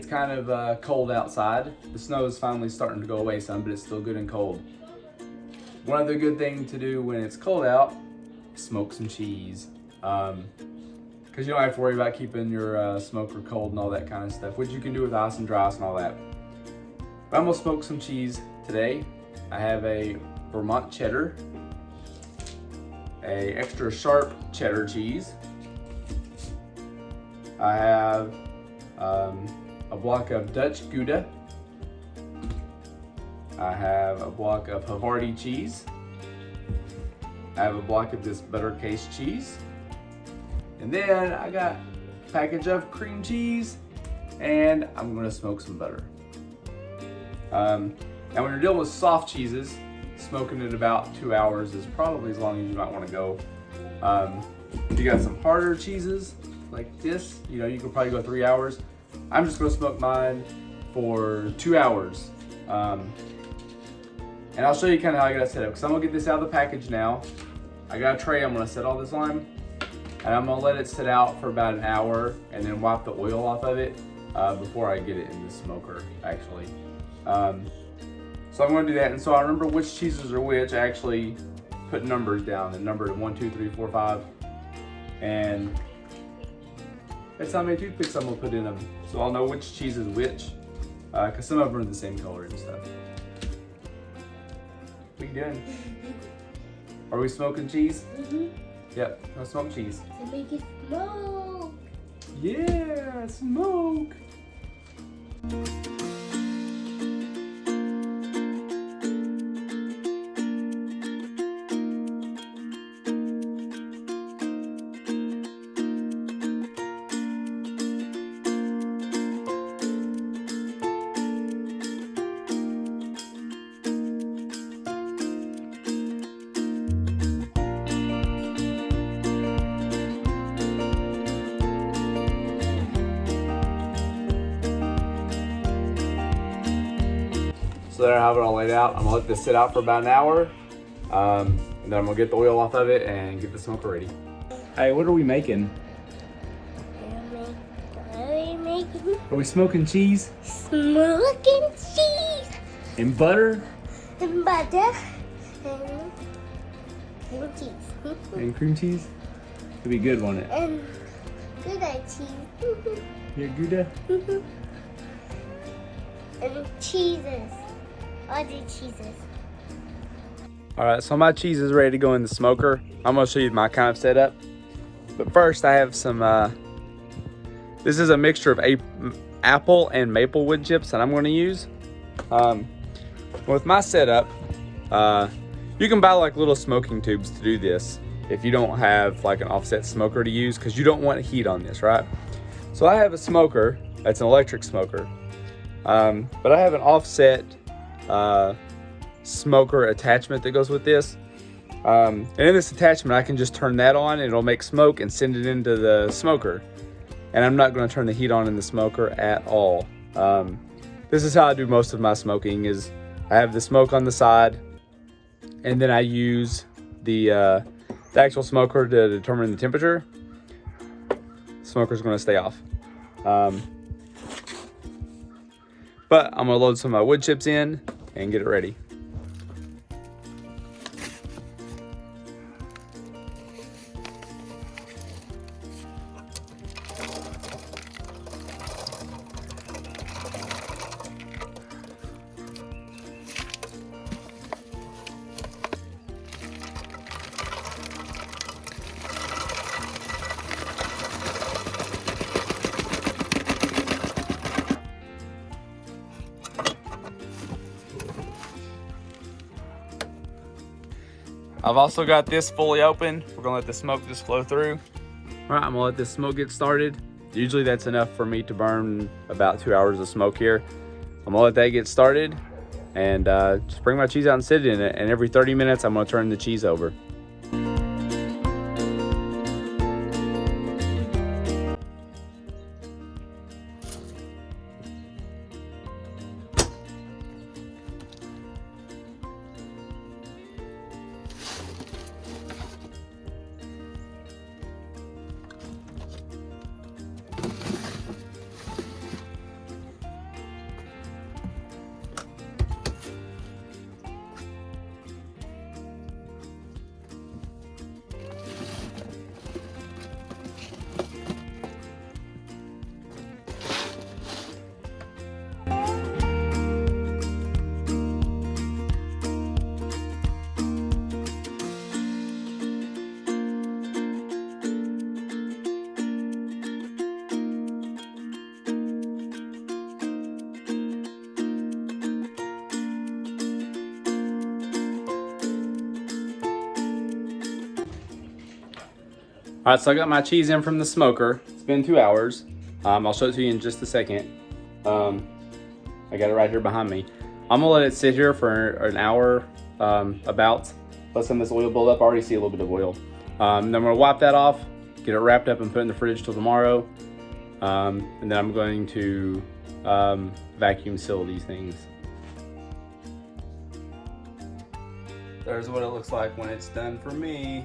it's kind of cold outside. The snow is finally starting to go away some, but it's still good and cold. One other good thing to do when it's cold out, smoke some cheese. Because you don't have to worry about keeping your smoker cold and all that kind of stuff, which you can do with ice and dry ice and all that. But I'm gonna smoke some cheese today. I have a Vermont cheddar, a extra sharp cheddar cheese. I have a block of Dutch Gouda. I have a block of Havarti cheese. I have a block of this butter case cheese. And then I got a package of cream cheese, and I'm gonna smoke some butter. Now when you're dealing with soft cheeses, smoking it about 2 hours is probably as long as you might wanna go. If you got some harder cheeses like this, you know, you could probably go 3 hours. I'm just gonna smoke mine for 2 hours. And I'll show you kind of how I got it set up, because I'm gonna get this out of the package now. I got a tray I'm gonna set all this on. And I'm gonna let it sit out for about an hour and then wipe the oil off of it before I get it in the smoker, actually. So I'm gonna do that. And so I remember which cheeses are which. I actually put numbers down and numbered 1, 2, 3, 4, 5. And that's how many toothpicks I'm gonna put in them. So I'll know which cheese is which, because some of them are the same color and stuff. What are you doing? Are we smoking cheese? Mm-hmm. Yep, no smoke cheese. To make it smoke. Yeah, smoke. So there I have it all laid out. I'm gonna let this sit out for about an hour. And then I'm gonna get the oil off of it and get the smoker ready. Hey, what are we making? Are we smoking cheese? Smoking cheese. And butter? And butter. And cheese. And cream cheese? It'd be good, won't it? And Gouda cheese. Yeah, Gouda? And cheeses. All the cheeses. All right, so my cheese is ready to go in the smoker. I'm gonna show you my kind of setup. But first I have some, this is a mixture of apple and maple wood chips that I'm gonna use. With my setup, you can buy like little smoking tubes to do this if you don't have like an offset smoker to use, because you don't want heat on this, right? So I have a smoker, that's an electric smoker. But I have an offset smoker attachment that goes with this. And in this attachment, I can just turn that on and it'll make smoke and send it into the smoker. And I'm not gonna turn the heat on in the smoker at all. This is how I do most of my smoking, is I have the smoke on the side and then I use the actual smoker to determine the temperature. The smoker's gonna stay off. But I'm gonna load some of my wood chips in and get it ready. I've also got this fully open. We're gonna let the smoke just flow through. All right, I'm gonna let this smoke get started. Usually that's enough for me to burn about 2 hours of smoke here. I'm gonna let that get started and just bring my cheese out and sit in it. And every 30 minutes, I'm gonna turn the cheese over. All right, so I got my cheese in from the smoker. It's been 2 hours. I'll show it to you in just a second. I got it right here behind me. I'm gonna let it sit here for an hour, about. Let some of this oil build up. I already see a little bit of oil. Then I'm gonna wipe that off, get it wrapped up and put in the fridge till tomorrow. And then I'm going to vacuum seal these things. There's what it looks like when it's done for me.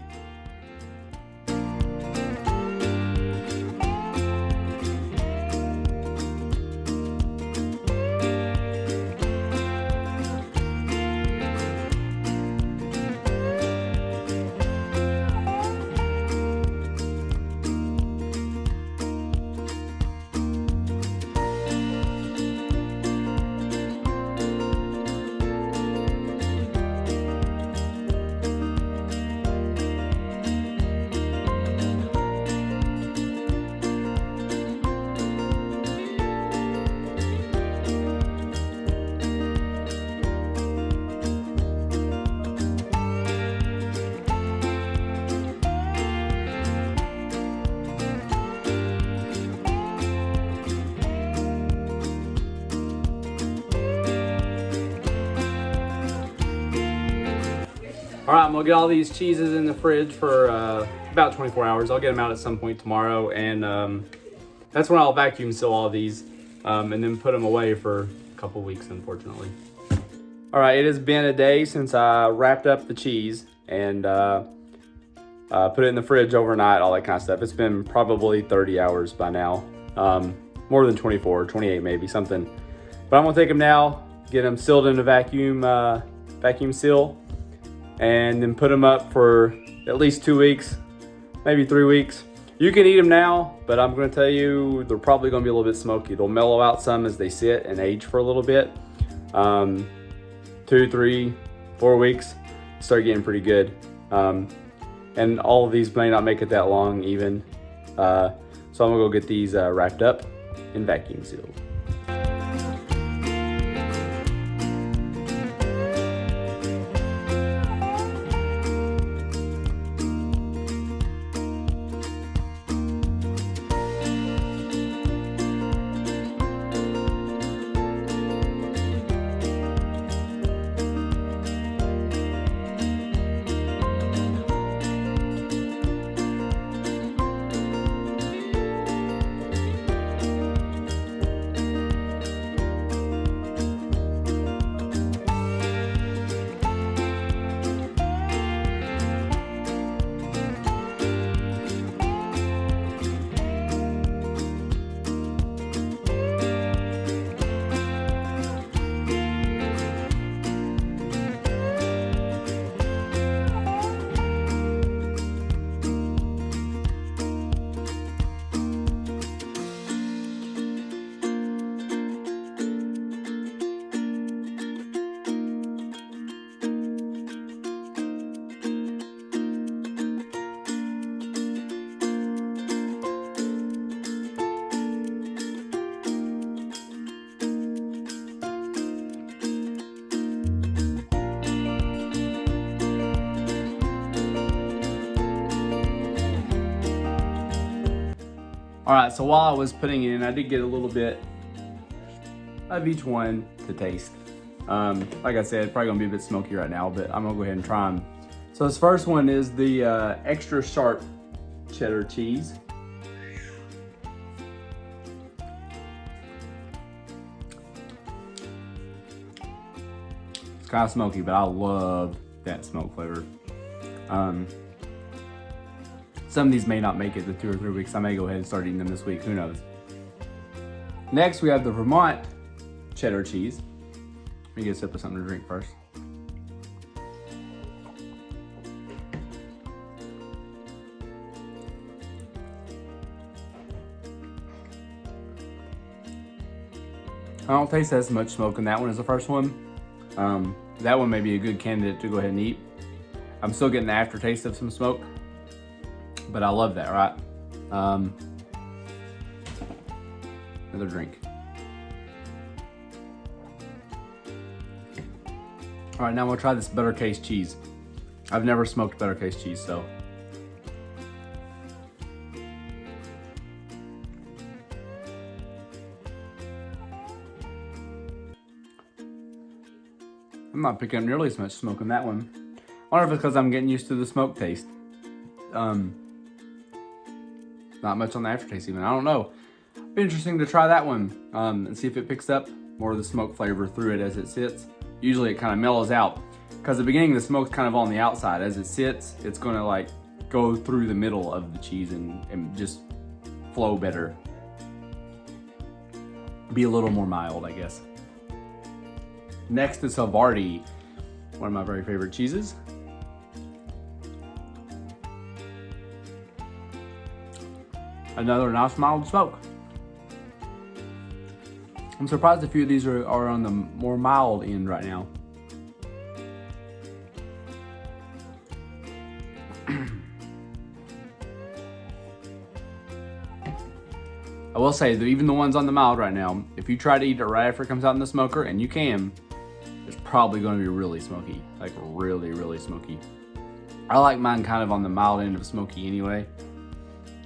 All right, I'm gonna get all these cheeses in the fridge for about 24 hours. I'll get them out at some point tomorrow, and that's when I'll vacuum seal all these and then put them away for a couple weeks, unfortunately. All right, it has been a day since I wrapped up the cheese and put it in the fridge overnight, all that kind of stuff. It's been probably 30 hours by now, more than 24, 28 maybe, something. But I'm gonna take them now, get them sealed in a vacuum seal, and then put them up for at least 2 weeks, maybe 3 weeks. You can eat them now, but I'm gonna tell you, they're probably gonna be a little bit smoky. They'll mellow out some as they sit and age for a little bit. 2, 3, 4 weeks, start getting pretty good. And all of these may not make it that long even. So I'm gonna go get these wrapped up and vacuum sealed. All right, so while I was putting it in, I did get a little bit of each one to taste. Like I said, probably gonna be a bit smoky right now, but I'm gonna go ahead and try them. So this first one is the extra sharp cheddar cheese. It's kind of smoky, but I love that smoke flavor. Some of these may not make it to 2 or 3 weeks. I may go ahead and start eating them this week, who knows. Next, we have the Vermont cheddar cheese. Let me get a sip of something to drink first. I don't taste as much smoke in that one as the first one. That one may be a good candidate to go ahead and eat. I'm still getting the aftertaste of some smoke, but I love that, right? Another drink. All right, now I'm gonna try this butter case cheese. I've never smoked butter case cheese, so. I'm not picking up nearly as much smoke in that one. I wonder if it's because I'm getting used to the smoke taste. Not much on the aftertaste even. I don't know. Be interesting to try that one and see if it picks up more of the smoke flavor through it as it sits. Usually it kind of mellows out because at the beginning the smoke's kind of on the outside. As it sits, it's going to like go through the middle of the cheese and just flow better. Be a little more mild, I guess. Next is Havarti, one of my very favorite cheeses. Another nice mild smoke. I'm surprised a few of these are on the more mild end right now. I will say that even the ones on the mild right now, if you try to eat it right after it comes out in the smoker, and you can, it's probably going to be really smoky, like really, really smoky. I like mine kind of on the mild end of smoky anyway.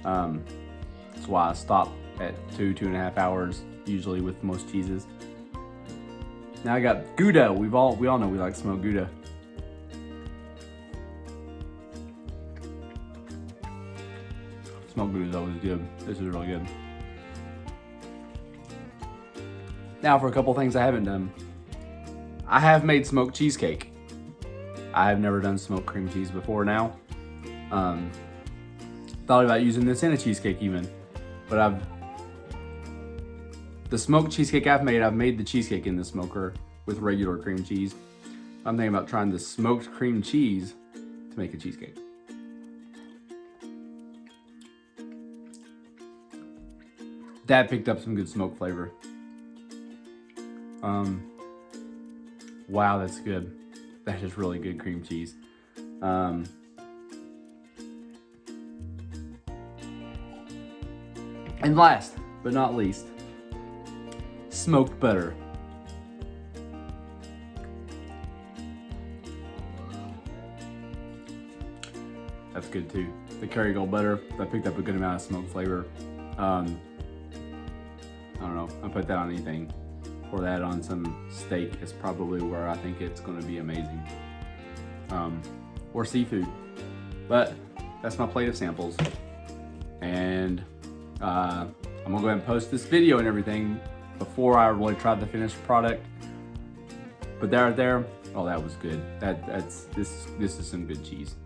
That's why I stop at 2.5 hours usually with most cheeses. Now I got Gouda. We all know we like smoked Gouda. Smoked Gouda is always good. This is really good. Now for a couple things I haven't done. I have made smoked cheesecake. I have never done smoked cream cheese before now. Thought about using this in a cheesecake even, but the smoked cheesecake I've made the cheesecake in the smoker with regular cream cheese. I'm thinking about trying the smoked cream cheese to make a cheesecake. That picked up some good smoke flavor. Wow, that's good. That is really good cream cheese. And last but not least, smoked butter. That's good too. The Kerrygold butter, that picked up a good amount of smoke flavor. I don't know, I put that on anything. Pour that on some steak is probably where I think it's gonna be amazing. Or seafood. But that's my plate of samples. And I'm gonna go ahead and post this video and everything before I really try the finished product. But there, oh, that was good. This is some good cheese.